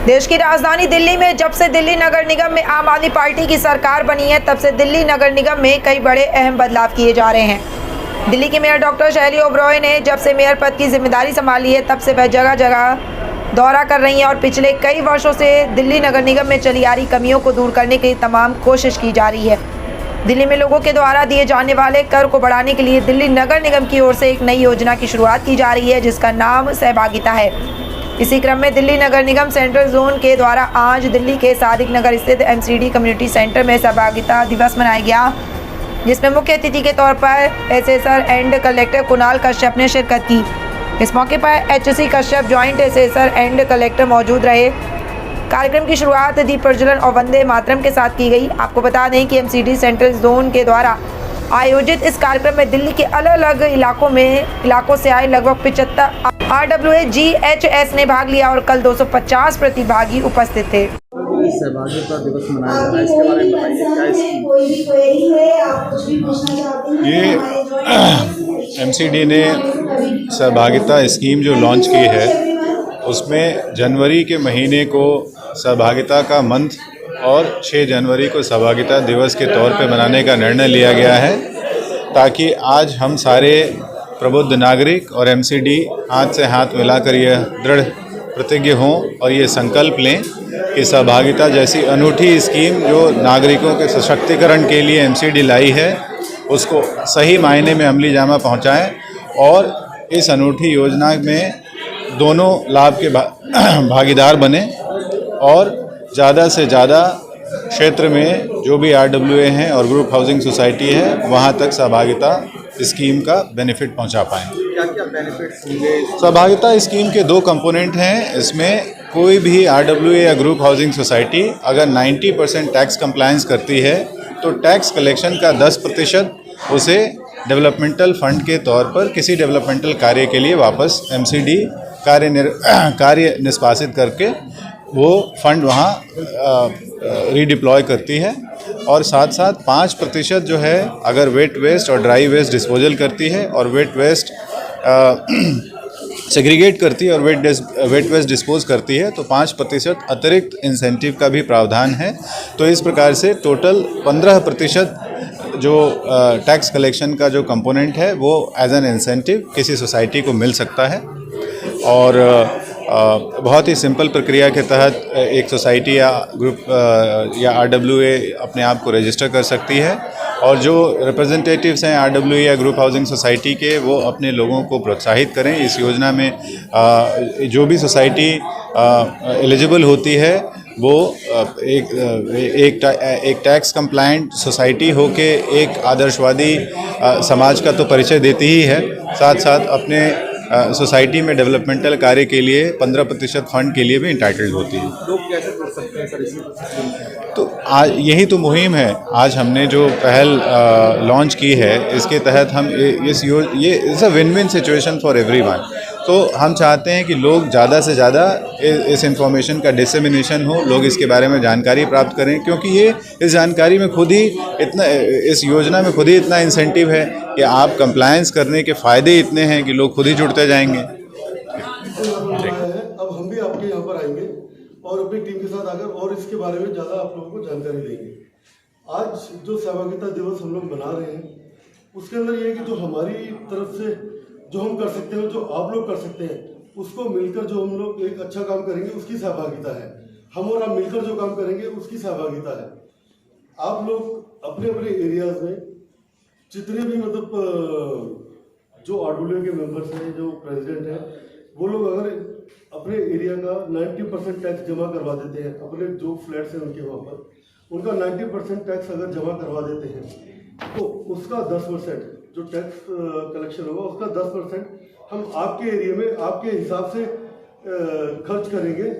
देश की राजधानी दिल्ली में जब से दिल्ली नगर निगम में आम आदमी पार्टी की सरकार बनी है, तब से दिल्ली नगर निगम में कई बड़े अहम बदलाव किए जा रहे हैं। दिल्ली की मेयर डॉक्टर शैली ओबरॉय ने जब से मेयर पद की जिम्मेदारी संभाली है, तब से वह जगह जगह दौरा कर रही हैं और पिछले कई वर्षों से दिल्ली नगर निगम में चली आ रही कमियों को दूर करने के लिए तमाम कोशिश की जा रही है। दिल्ली में लोगों के द्वारा दिए जाने वाले कर को बढ़ाने के लिए दिल्ली नगर निगम की ओर से एक नई योजना की शुरुआत की जा रही है, जिसका नाम सहभागिता है। इसी क्रम में दिल्ली नगर निगम सेंट्रल जोन के द्वारा आज दिल्ली के सादिक नगर स्थित एमसीडी कम्युनिटी सेंटर में सहभागिता दिवस मनाया गया, जिसमें मुख्य अतिथि के तौर पर assessor and collector Kunal Kashyap ने शिरकत की। इस मौके पर HC Kashyap joint assessor and collector मौजूद रहे। कार्यक्रम की शुरुआत दीप प्रज्वलन और वंदे मातरम के साथ की गई। आपको बता दें कि एमसीडी सेंट्रल जोन के द्वारा आयोजित इस कार्यक्रम में दिल्ली के अलग अलग इलाकों से आए लगभग 75 RWA GHS ने भाग लिया और कल 250 प्रतिभागी उपस्थित थे। सहभागिता दिवस मनाया जा रहा है, इसके बारे में बताइए, क्या ये एमसीडी ने सहभागिता स्कीम जो लॉन्च की है, उसमें जनवरी के महीने को सहभागिता का मंथ और 6 जनवरी को सहभागिता दिवस के तौर पे मनाने का निर्णय लिया गया है, ताकि आज हम सारे प्रबुद्ध नागरिक और एमसीडी हाथ से हाथ मिलाकर यह दृढ़ प्रतिज्ञ हों और ये संकल्प लें कि सहभागिता जैसी अनूठी स्कीम जो नागरिकों के सशक्तिकरण के लिए एमसीडी लाई है, उसको सही मायने में अमली जामा पहुंचाएं और इस अनूठी योजना में दोनों लाभ के भागीदार बने और ज़्यादा से ज़्यादा क्षेत्र में जो भी RWA हैं और ग्रुप हाउसिंग सोसाइटी है, वहाँ तक सहभागिता स्कीम का बेनिफिट पहुँचा पाएँ। क्या क्या बेनिफिट्स होंगे? सहभागिता स्कीम के 2 कंपोनेंट हैं। इसमें कोई भी RWA या ग्रुप हाउसिंग सोसाइटी अगर 90% टैक्स कंप्लायंस करती है, तो टैक्स कलेक्शन का 10% उसे डेवलपमेंटल फंड के तौर पर किसी डेवलपमेंटल कार्य के लिए वापस एमसीडी कार्य निष्पादित करके वो फंड वहाँ रीडिप्लॉय करती है। और साथ साथ 5% जो है अगर वेट वेस्ट और ड्राई वेस्ट डिस्पोजल करती है और वेट वेस्ट सेग्रीगेट करती है और वेट वेस्ट डिस्पोज करती है, तो 5% अतिरिक्त इंसेंटिव का भी प्रावधान है। तो इस प्रकार से टोटल 15% जो टैक्स कलेक्शन का जो कंपोनेंट है वो एज एन इंसेंटिव किसी सोसाइटी को मिल सकता है। और बहुत ही सिंपल प्रक्रिया के तहत एक सोसाइटी या ग्रुप या RWA अपने आप को रजिस्टर कर सकती है और जो रिप्रेजेंटेटिव्स हैं RWA या ग्रुप हाउसिंग सोसाइटी के, वो अपने लोगों को प्रोत्साहित करें। इस योजना में जो भी सोसाइटी एलिजिबल होती है वो एक टैक्स कंप्लायंट सोसाइटी होके एक आदर्शवादी समाज का तो परिचय देती ही है, साथ साथ अपने सोसाइटी में डेवलपमेंटल कार्य के लिए 15% फंड के लिए भी इंटाइटल्ड होती है। लोग कैसे जुड़ सकते हैं सर इसी स्कीम से? तो आज यही तो मुहिम है। आज हमने जो पहल लॉन्च की है, इसके तहत हम ये is a win win situation for everyone. तो हम चाहते हैं कि लोग ज़्यादा से ज़्यादा इस इंफॉर्मेशन का डिसेमिनेशन हो, लोग इसके बारे में जानकारी प्राप्त करें, क्योंकि ये इस जानकारी में खुद ही इतना, इस योजना में खुद ही इतना इंसेंटिव है कि आप कंप्लायंस करने के फ़ायदे इतने हैं कि लोग खुद ही जुड़ते जाएंगे। अब हम भी आपके यहाँ पर आएंगे और अपनी टीम के साथ आकर और इसके बारे में ज़्यादा आप लोगों को जानकारी देंगे। आज जो सहभागिता दिवस हम लोग मना रहे हैं, उसके अंदर ये है कि जो हमारी तरफ से जो हम कर सकते हैं, जो आप लोग कर सकते हैं, उसको मिलकर जो हम लोग एक अच्छा काम करेंगे, उसकी सहभागिता है। हम और आप मिलकर जो काम करेंगे, उसकी सहभागिता है। आप लोग अपने अपने एरियाज में जितने भी मतलब जो RWA के मेंबर्स हैं, जो प्रेसिडेंट हैं, वो लोग अगर अपने एरिया का 90% टैक्स जमा करवा देते हैं, अपने जो फ्लैट्स हैं उनके वहाँ पर उनका 90% टैक्स अगर जमा करवा देते हैं, तो उसका 10% जो टैक्स कलेक्शन होगा, उसका 10% हम आपके एरिया में आपके हिसाब से खर्च करेंगे।